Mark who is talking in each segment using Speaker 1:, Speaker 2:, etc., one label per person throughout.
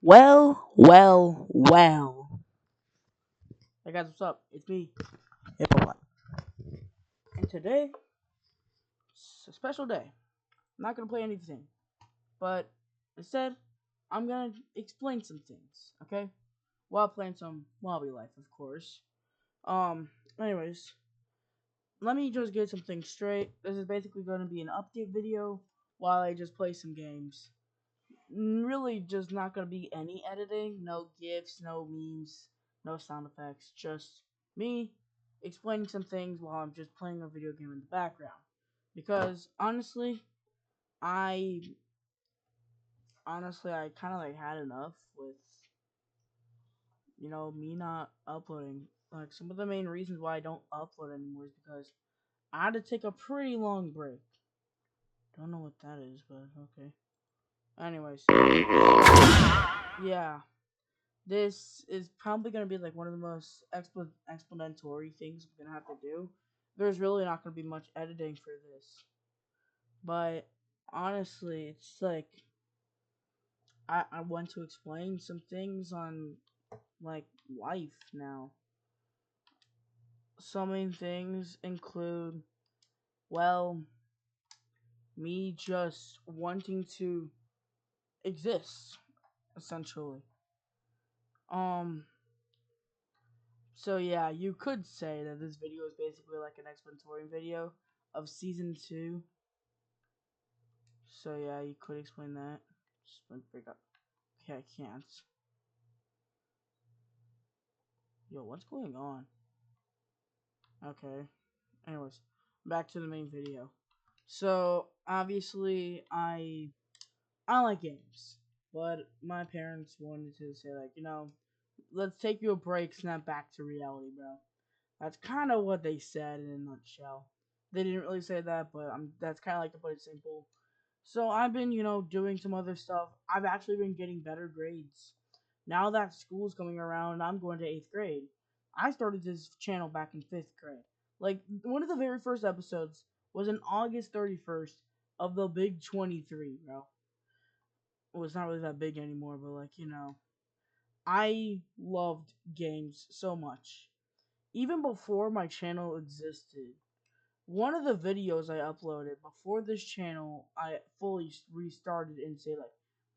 Speaker 1: Well. Hey guys, what's up? It's me, Hippo. And today, it's a special day. I'm not gonna play anything, but instead, I'm gonna explain some things, okay? While playing some lobby life, of course. Anyways, let me just get some things straight. This is basically gonna be an update video while I just play some games. Really, just not gonna be any editing, no gifs, no memes, no sound effects, just me explaining some things while I'm just playing a video game in the background. Because I I kind of like had enough with me not uploading. Like some of the main reasons why I don't upload anymore is because I had to take a pretty long break. Don't know what that is, but okay. Anyways, yeah. This is probably going to be like one of the most explanatory things I'm going to have to do. There's really not going to be much editing for this. But honestly, it's like I want to explain some things on like life now. Some main things include, well, me just wanting to exist, essentially. Um, So yeah, you could say that this video is basically like an explanatory video of season 2. So yeah, you could explain that. Just break up. Okay, I can't. Yo, what's going on? Okay. Anyways, back to the main video. So obviously, I like games, but my parents wanted to say like, let's take you a break, snap back to reality, bro. That's kind of what they said in a nutshell. They didn't really say that, but that's kind of like to put it simple. So I've been, doing some other stuff. I've actually been getting better grades. Now that school's coming around and I'm going to 8th grade. I started this channel back in 5th grade. Like, one of the very first episodes was on August 31st of the Big 23, bro. Well, it's not really that big anymore, but, like, I loved games so much. Even before my channel existed, one of the videos I uploaded before this channel, I fully restarted and say like,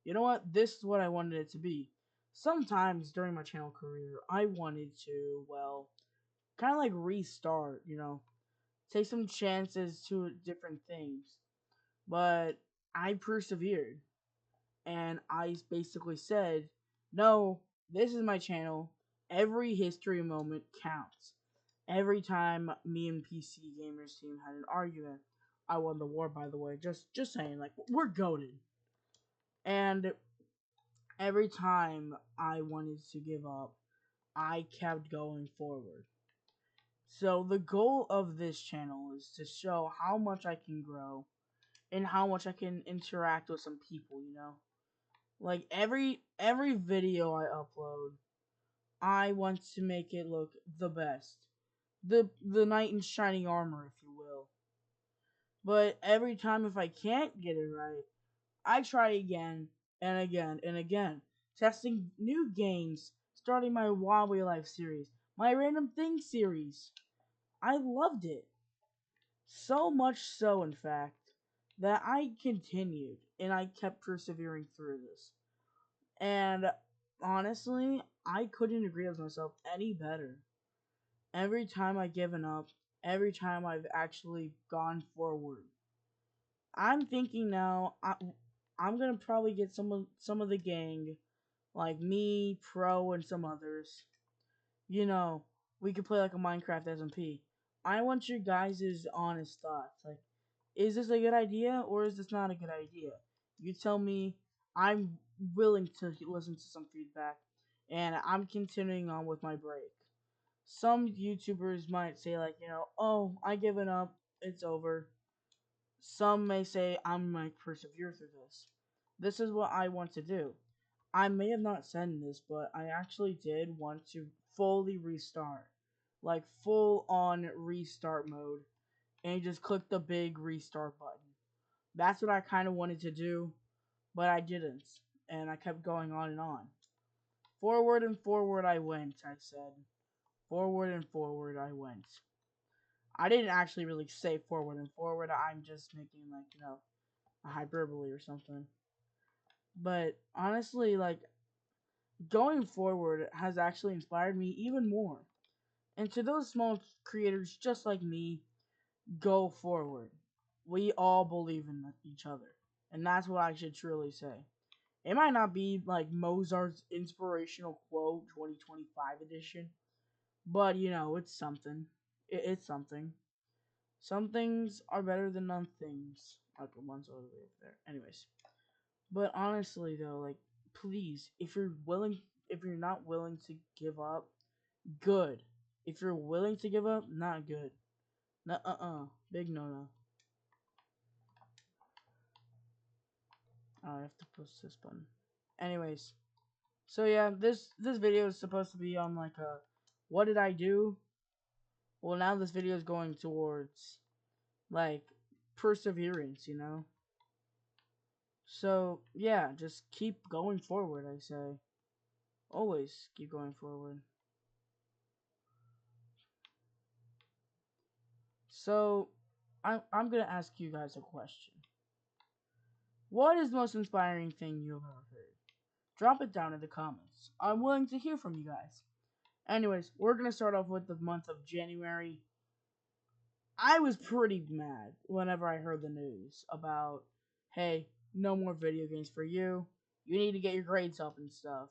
Speaker 1: you know what, this is what I wanted it to be. Sometimes during my channel career, I wanted to, well, kind of like restart, take some chances to different things. But I persevered, and I basically said, no, this is my channel. Every history moment counts. Every time me and PC Gamers team had an argument, I won the war. By the way, just saying, like we're goated. And every time I wanted to give up, I kept going forward. So the goal of this channel is to show how much I can grow and how much I can interact with some people. Like every video I upload, I want to make it look the best. The knight in shining armor, if you will. But every time if I can't get it right, I try again and again and again. Testing new games, starting my Wobbly Life series, my Random Things series. I loved it. So much so, in fact, that I continued and I kept persevering through this. And honestly, I couldn't agree with myself any better. Every time I've given up, every time I've actually gone forward, I'm thinking now I'm gonna probably get some of the gang, like me, Pro, and some others. We could play like a Minecraft SMP. I want your guys' honest thoughts. Like, is this a good idea or is this not a good idea? You tell me. I'm willing to listen to some feedback, and I'm continuing on with my break. Some YouTubers might say like, oh, I given up, it's over. Some may say I might persevere through this. This is what I want to do. I may have not said this, but I actually did want to fully restart. Like full on restart mode. And just click the big restart button. That's what I kind of wanted to do, but I didn't. and I kept going on and on. Forward and forward I went, I said. Forward and forward I went. I didn't actually really say forward and forward. I'm just making, like, a hyperbole or something. But honestly, like, going forward has actually inspired me even more. And to those small creators just like me, go forward. We all believe in each other. And that's what I should truly say. It might not be like Mozart's inspirational quote 2025 edition, but it's something. It's something. Some things are better than none things. Like the ones over there. Anyways. But honestly though, like, please, if you're not willing to give up, good. If you're willing to give up, not good. Big no no. I have to push this button. Anyways, so yeah, this video is supposed to be on like a what did I do? Well, now this video is going towards like perseverance, So yeah, just keep going forward. I say, always keep going forward. So I'm gonna ask you guys a question. What is the most inspiring thing you've ever heard? Drop it down in the comments. I'm willing to hear from you guys. Anyways, we're gonna start off with the month of January. I was pretty mad whenever I heard the news about, hey, no more video games for you. You need to get your grades up and stuff.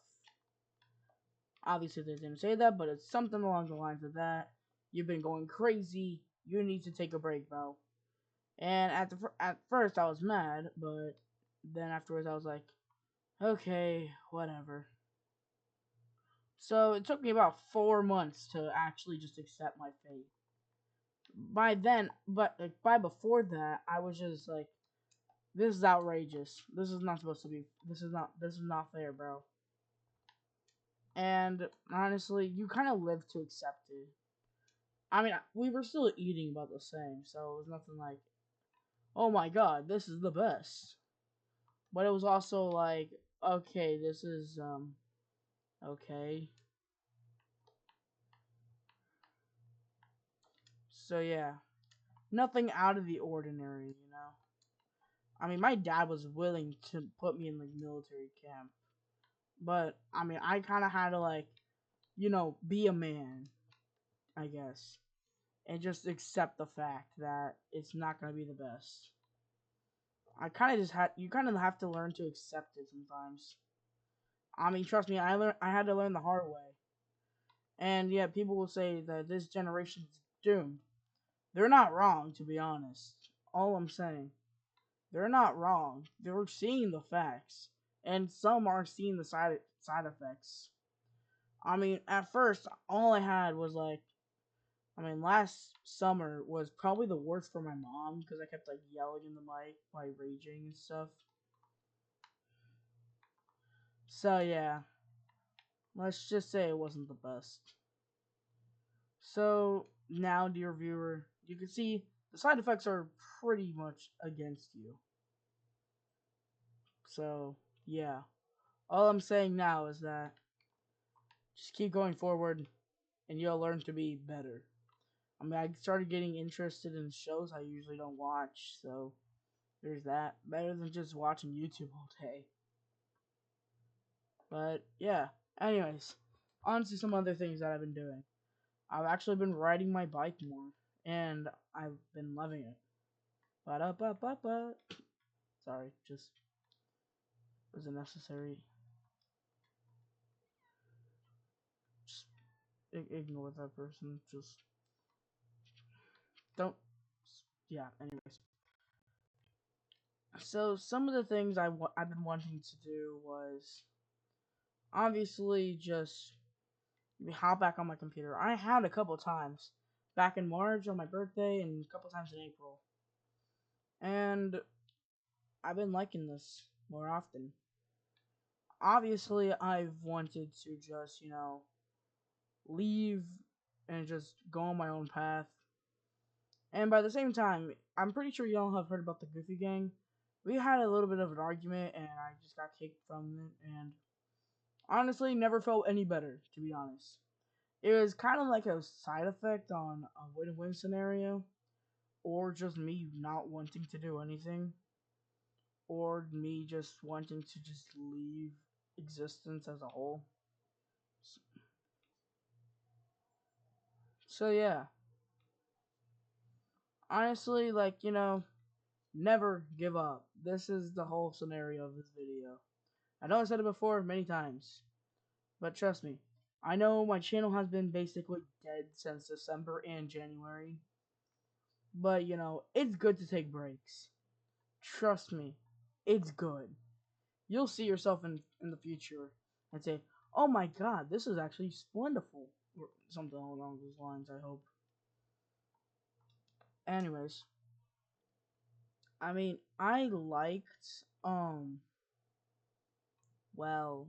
Speaker 1: Obviously, they didn't say that, but it's something along the lines of that. You've been going crazy. You need to take a break, bro. And at first, I was mad, but then afterwards, I was like, okay, whatever. So it took me about 4 months to actually just accept my fate. By then, but like, by before that, I was just like, this is outrageous. This is not supposed to be. This is not fair, bro. And honestly, you kind of live to accept it. I mean, we were still eating about the same, so it was nothing like, oh my god, this is the best. But it was also like, okay, this is okay. So yeah, nothing out of the ordinary. I mean, my dad was willing to put me in like military camp, but I mean, I kind of had to like, be a man, I guess, and just accept the fact that it's not gonna be the best. I kind of just had you kind of have to learn to accept it sometimes. I mean, trust me, I had to learn the hard way. And yeah, people will say that this generation's doomed. They're not wrong, to be honest. All I'm saying, they're not wrong. They're seeing the facts, and some are seeing the side effects. I mean, at first, all I had was like, I mean, last summer was probably the worst for my mom because I kept like yelling in the mic by raging and stuff. So yeah, let's just say it wasn't the best. So now, dear viewer, you can see the side effects are pretty much against you. So yeah, all I'm saying now is that just keep going forward and you'll learn to be better. I mean, I started getting interested in shows I usually don't watch, so there's that. Better than just watching YouTube all day. But yeah, anyways, on to some other things that I've been doing. I've actually been riding my bike more, and I've been loving it. Ba-da-ba-ba-ba. Sorry, just was it necessary? Just ignore that person. Just don't. Yeah. Anyways, so some of the things I've been wanting to do was obviously just hop back on my computer. I had a couple times back in March on my birthday and a couple times in April, and I've been liking this more often. Obviously, I've wanted to just leave and just go on my own path. And by the same time, I'm pretty sure y'all have heard about the Goofy Gang. we had a little bit of an argument, and I just got kicked from it, and honestly, never felt any better, to be honest. It was kind of like a side effect on a win-win scenario, or just me not wanting to do anything, or me just wanting to just leave existence as a whole. So yeah, honestly, like, never give up. This is the whole scenario of this video. I know I said it before many times, but trust me, I know my channel has been basically dead since December and January, but it's good to take breaks. Trust me, it's good. You'll see yourself in the future and say, "Oh my God, this is actually splendidful," or something along those lines. I hope. Anyways, I mean, I liked well,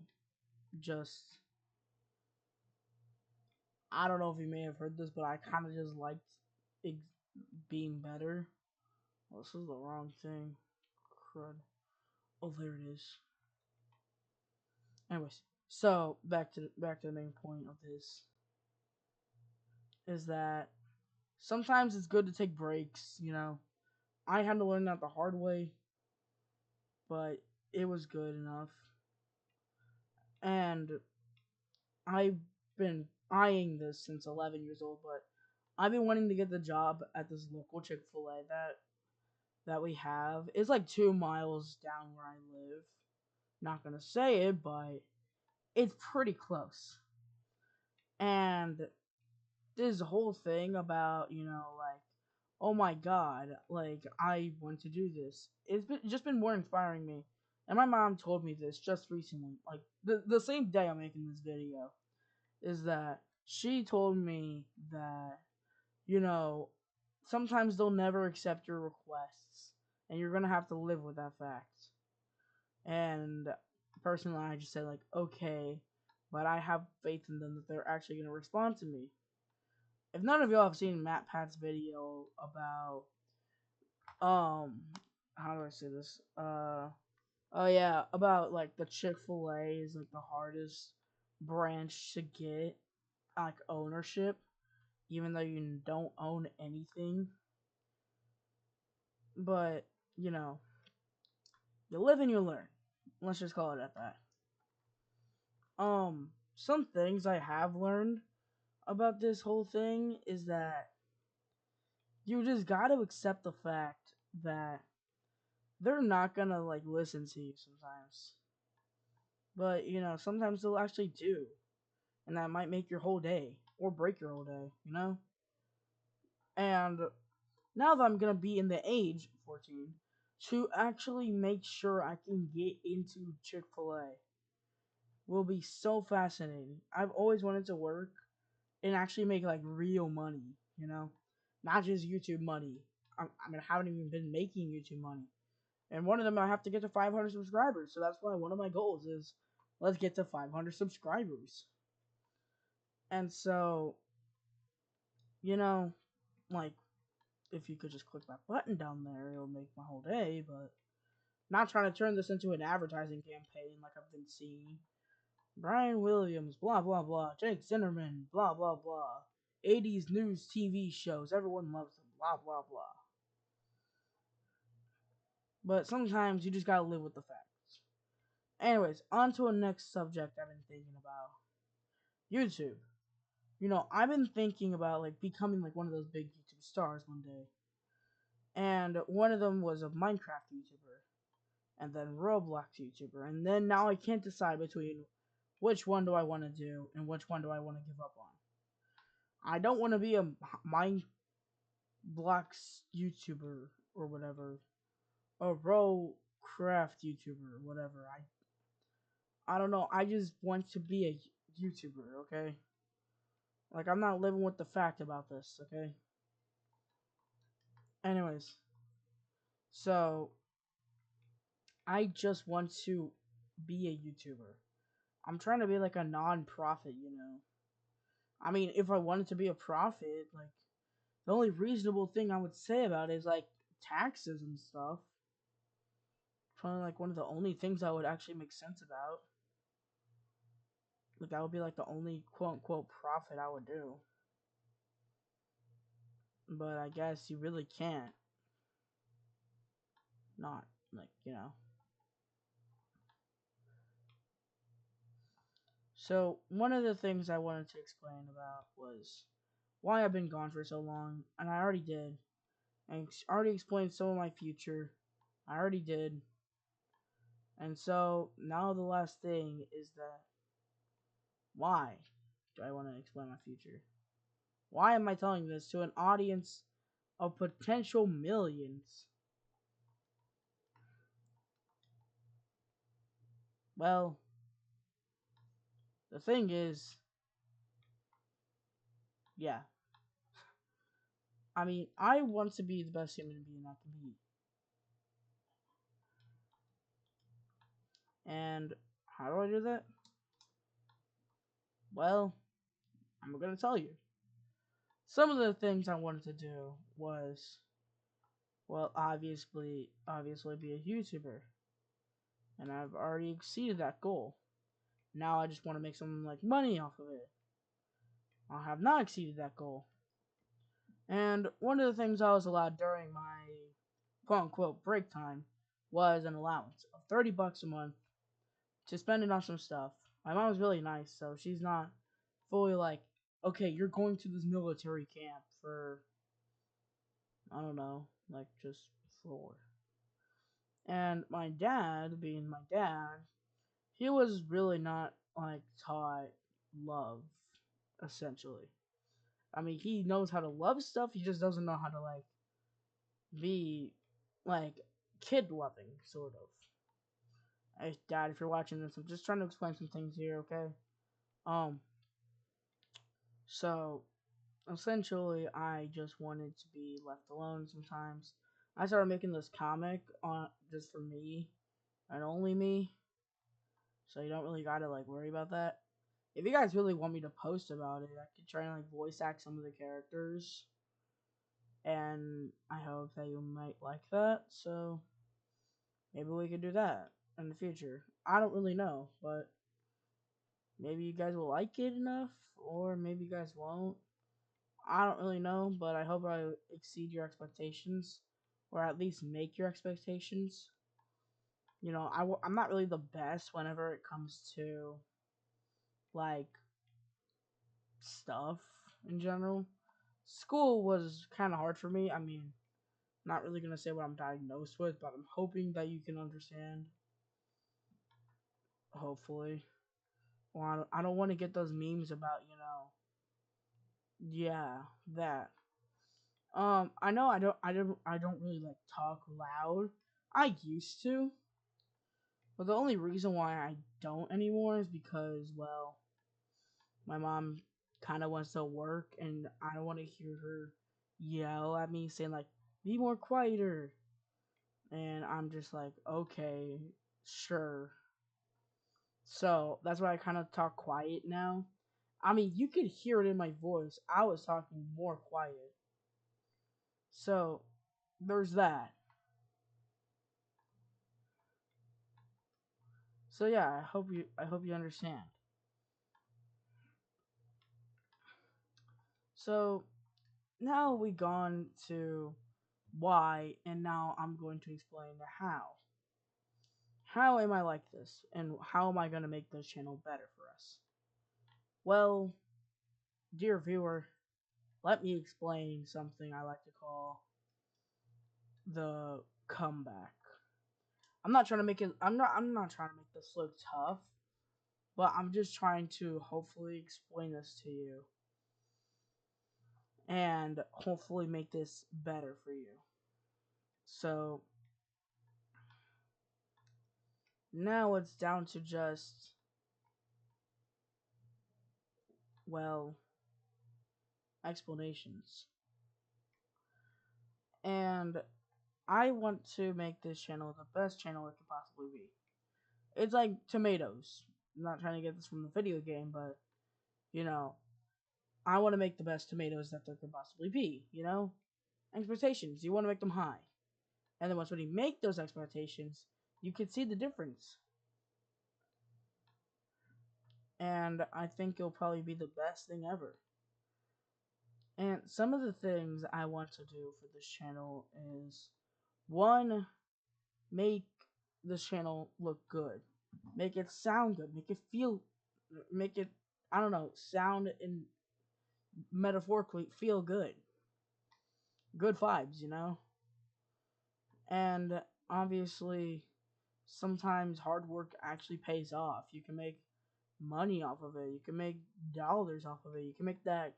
Speaker 1: just I don't know if you may have heard this, but I kind of just liked it being better. Well, this is the wrong thing. Crud. Oh, there it is. Anyways, so back to the main point of this is that sometimes it's good to take breaks. I had to learn that the hard way, but it was good enough. And I've been eyeing this since 11 years old, but I've been wanting to get the job at this local Chick-fil-A that we have. It's like 2 miles down where I live. Not gonna say it, but it's pretty close. And this whole thing about, like, oh my God, like, I want to do this. Just been more inspiring me. And my mom told me this just recently, like, the same day I'm making this video, is that she told me that, you know, sometimes they'll never accept your requests, and you're gonna have to live with that fact. And personally, I just said, like, okay, but I have faith in them that they're actually gonna respond to me. If none of y'all have seen Matt Pat's video about how do I say this? Oh yeah, about like the Chick-fil-A is like the hardest branch to get like ownership, even though you don't own anything. But you live and you learn. Let's just call it at that. Some things I have learned about this whole thing is that you just got to accept the fact that they're not gonna like listen to you sometimes. But sometimes they'll actually do, and that might make your whole day or break your whole day. And now that I'm gonna be in the age 14 to actually make sure I can get into Chick-fil-A will be so fascinating. I've always wanted to work and actually make like real money, not just YouTube money. I haven't even been making YouTube money. And one of them, I have to get to 500 subscribers. So that's why one of my goals is let's get to 500 subscribers. And so, you know, like, if you could just click that button down there, it'll make my whole day. But not trying to turn this into an advertising campaign like I've been seeing. Brian Williams, blah, blah, blah. Jake Zinnerman, blah, blah, blah. 80s news TV shows. Everyone loves them, blah, blah, blah. But sometimes you just gotta live with the facts. Anyways, on to a next subject I've been thinking about. YouTube. I've been thinking about like becoming like one of those big YouTube stars one day. And one of them was a Minecraft YouTuber. And then Roblox YouTuber. And then now I can't decide between which one do I want to do and which one do I want to give up on. I don't want to be a Minecraft YouTuber or whatever. A Robcraft YouTuber or whatever. I don't know. I just want to be a YouTuber, okay? Like, I'm not living with the fact about this, okay? Anyways, so I just want to be a YouTuber. I'm trying to be like a non-profit. I mean, if I wanted to be a profit, like, the only reasonable thing I would say about it is like taxes and stuff. Probably like one of the only things that would actually make sense about. Like that would be like the only quote unquote profit I would do. But I guess you really can't not, like, you know. So one of the things I wanted to explain about was why I've been gone for so long, and I already did. I already explained some of my future. I already did. And so now the last thing is that why do I want to explain my future? Why am I telling this to an audience of potential millions? Well, the thing is, yeah. I mean, I want to be the best human being I can be. And how do I do that? Well, I'm going to tell you. Some of the things I wanted to do was, well, obviously be a YouTuber. And I've already exceeded that goal. Now I just want to make some like money off of it. I have not exceeded that goal. And one of the things I was allowed during my quote unquote break time was an allowance of $30 a month to spend it on some stuff. My mom was really nice, so she's not fully like, okay, you're going to this military camp for, I don't know, like just for. And my dad, being my dad, he was really not like taught love, essentially. I mean, he knows how to love stuff, he just doesn't know how to like be like kid loving, sort of. Hey, Dad, if you're watching this, I'm just trying to explain some things here, okay? Um, so essentially, I just wanted to be left alone sometimes. I started making this comic on just for me and only me, so you don't really gotta like worry about that. If you guys really want me to post about it, I could try and like voice act some of the characters, and I hope that you might like that. So maybe we could do that in the future. I don't really know, but maybe you guys will like it enough, or maybe you guys won't. I don't really know, but I hope I exceed your expectations, or at least make your expectations. You know, I'm not really the best whenever it comes to like stuff in general. School was kind of hard for me. I mean, not really gonna say what I'm diagnosed with, but I'm hoping that you can understand. Hopefully, well, I don't want to get those memes about yeah, that. I know I don't really like talk loud. I used to, but the only reason why I don't anymore is because, well, my mom kind of wants to work, and I don't want to hear her yell at me saying like, "Be more quieter," and I'm just like, okay, sure. So that's why I kind of talk quiet now. I mean, you could hear it in my voice. I was talking more quiet. So there's that. So yeah, I hope you understand. So now we gone to why, and now I'm going to explain the how. How am I like this, and how am I going to make this channel better for us? Well, dear viewer, let me explain something I like to call the comeback. I'm not trying to make it. I'm not trying to make this look tough, but I'm just trying to hopefully explain this to you and hopefully make this better for you. So now it's down to just, well, explanations. And I want to make this channel the best channel it could possibly be. It's like tomatoes. I'm not trying to get this from the video game, but you know, I want to make the best tomatoes that there could possibly be, you know? Expectations, you want to make them high. And then once when you make those expectations, you could see the difference. And I think it'll probably be the best thing ever. And some of the things I want to do for this channel is one, make this channel look good, make it sound good, make it feel, make it, I don't know, sound and metaphorically feel good. Good vibes, you know? And obviously, sometimes hard work actually pays off. You can make money off of it, you can make dollars off of it, you can make that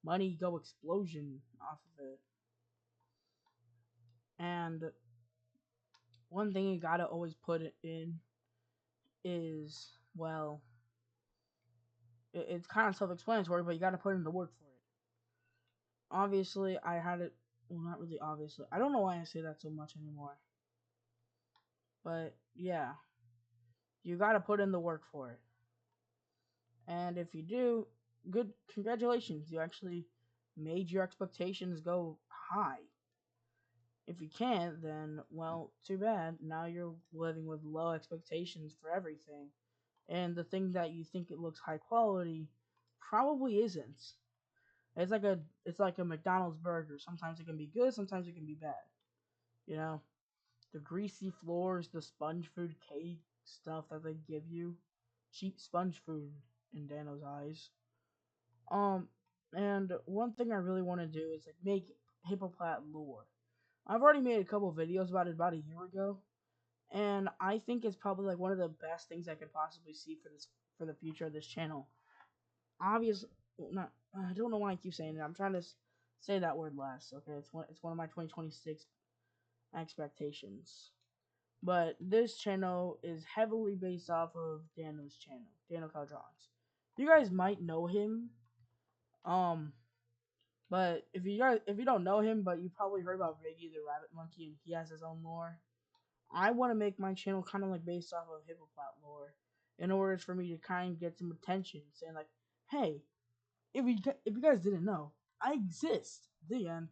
Speaker 1: money go explosion off of it. And one thing you gotta always put it in is, well, it's kind of self-explanatory, but you gotta put in the work for it. Obviously, I had it, well, not really obviously. I don't know why I say that so much anymore. But, yeah, you gotta put in the work for it. And if you do, good, congratulations, you actually made your expectations go high. If you can't, then, well, too bad. Now you're living with low expectations for everything. And the thing that you think it looks high quality probably isn't. It's like a McDonald's burger. Sometimes it can be good, sometimes it can be bad. You know? The greasy floors, the sponge food cake stuff that they give you. Cheap sponge food in Dano's eyes. And one thing I really want to do is like make Hippoplat lore. I've already made a couple videos about it about a year ago, and I think it's probably like one of the best things I could possibly see for the future of this channel. Obviously, well, not I don't know why I keep saying it. I'm trying to say that word less. Okay, it's one of my 2026 expectations. But this channel is heavily based off of Dano's channel, Dano Caldrons. You guys might know him. Um, but if you don't know him, but you probably heard about Reggie the Rabbit Monkey, and he has his own lore. I want to make my channel kind of like based off of Hippoplat lore, in order for me to kind of get some attention, saying like, "Hey, if you guys didn't know, I exist." The end.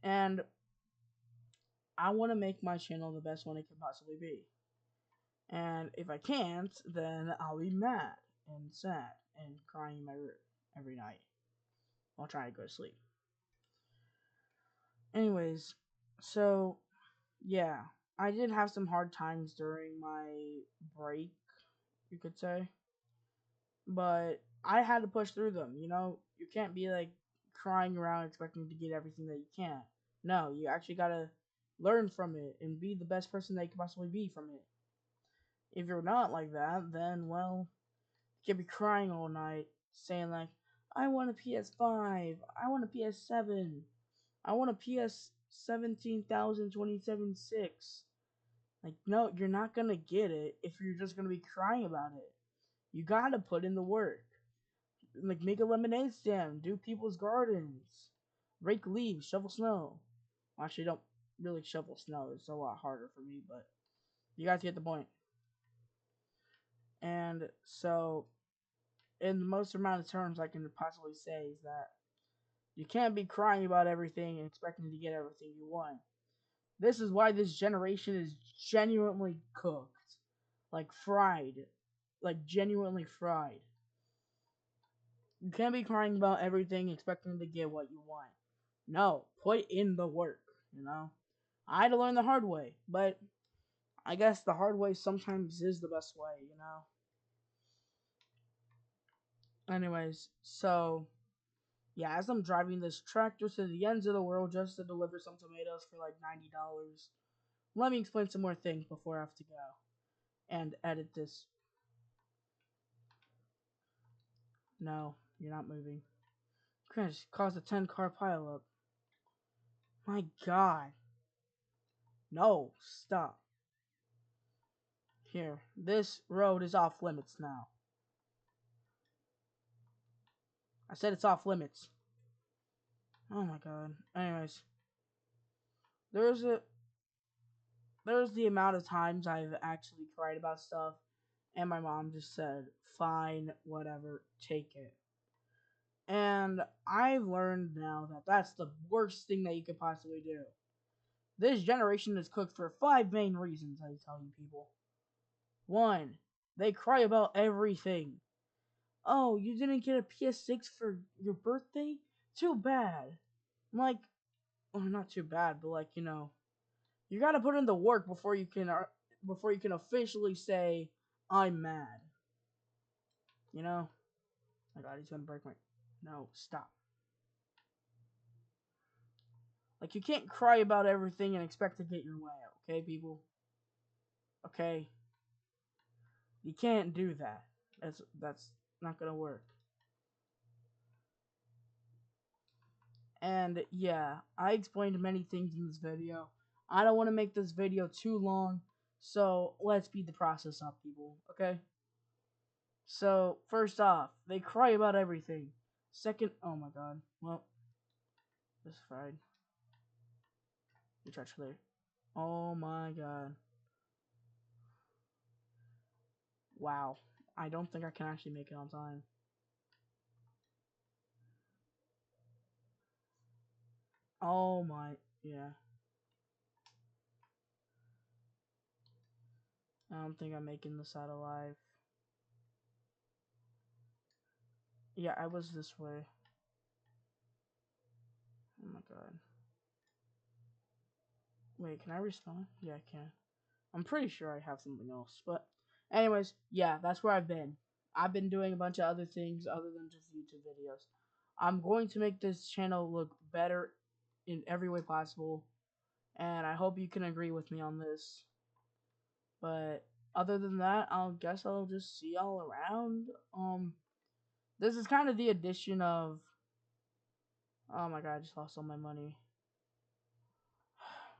Speaker 1: And I want to make my channel the best one it can possibly be. And if I can't, then I'll be mad and sad and crying in my room every night while trying to go to sleep. Anyways, so yeah, I did have some hard times during my break, you could say. But I had to push through them, you know? You can't be like crying around expecting to get everything that you can. No, you actually gotta learn from it and be the best person that you can possibly be from it. If you're not like that, then, well, you can be crying all night, saying like, I want a PS5, I want a PS7, I want a PS 17,027.6. Like, no, you're not gonna get it if you're just gonna be crying about it. You gotta put in the work. Like, make a lemonade stand, do people's gardens, rake leaves, shovel snow. Actually, don't really shovel snow. It's a lot harder for me, but you guys get the point. And so, in the most amount of terms I can possibly say is that you can't be crying about everything and expecting to get everything you want. This is why this generation is genuinely cooked. Like fried. Like genuinely fried. You can't be crying about everything expecting to get what you want. No, put in the work, you know? I had to learn the hard way, but I guess the hard way sometimes is the best way, you know? Anyways, so yeah, as I'm driving this tractor to the ends of the world just to deliver some tomatoes for like $90, let me explain some more things before I have to go and edit this. No, you're not moving. Chris caused a 10-car pileup. My god. No, stop. Here, this road is off limits now. I said it's off limits. Oh my god. Anyways, there's a there's the amount of times I've actually cried about stuff, and my mom just said, "Fine, whatever, take it." And I've learned now that that's the worst thing that you could possibly do. This generation is cooked for 5 main reasons, I tell you people. 1, they cry about everything. Oh, you didn't get a PS6 for your birthday? Too bad. I'm like, well, not too bad, but like, you gotta put in the work before you can officially say I'm mad. You know? My God, he's gonna break my. No, stop. Like, you can't cry about everything and expect to get your way out, okay, people? Okay? You can't do that. That's not gonna work. And yeah, I explained many things in this video. I don't want to make this video too long, so let's speed the process up, people, okay? So, first off, they cry about everything. Second, oh my god, well, this is fine. You try to later. Oh my god. Wow. I don't think I can actually make it on time. Oh my, yeah. I don't think I'm making this out alive. Yeah, I was this way. Oh my god. Wait, can I respawn? Yeah, I can. I'm pretty sure I have something else. But anyways, yeah, that's where I've been. I've been doing a bunch of other things other than just YouTube videos. I'm going to make this channel look better in every way possible. And I hope you can agree with me on this. But other than that, I'll guess I'll just see y'all around. This is kind of the addition of. Oh my god, I just lost all my money.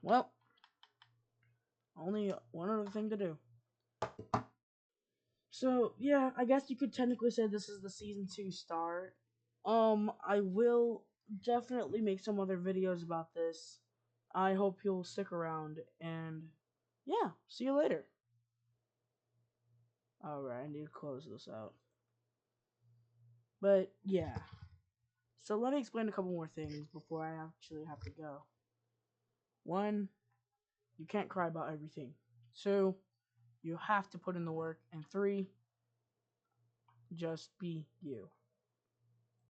Speaker 1: Well, only one other thing to do. So yeah, I guess you could technically say this is the season 2 start. I will definitely make some other videos about this. I hope you'll stick around, and yeah, see you later. Alright, I need to close this out. But yeah. So let me explain a couple more things before I actually have to go. 1, you can't cry about everything. 2, you have to put in the work. And 3, just be you.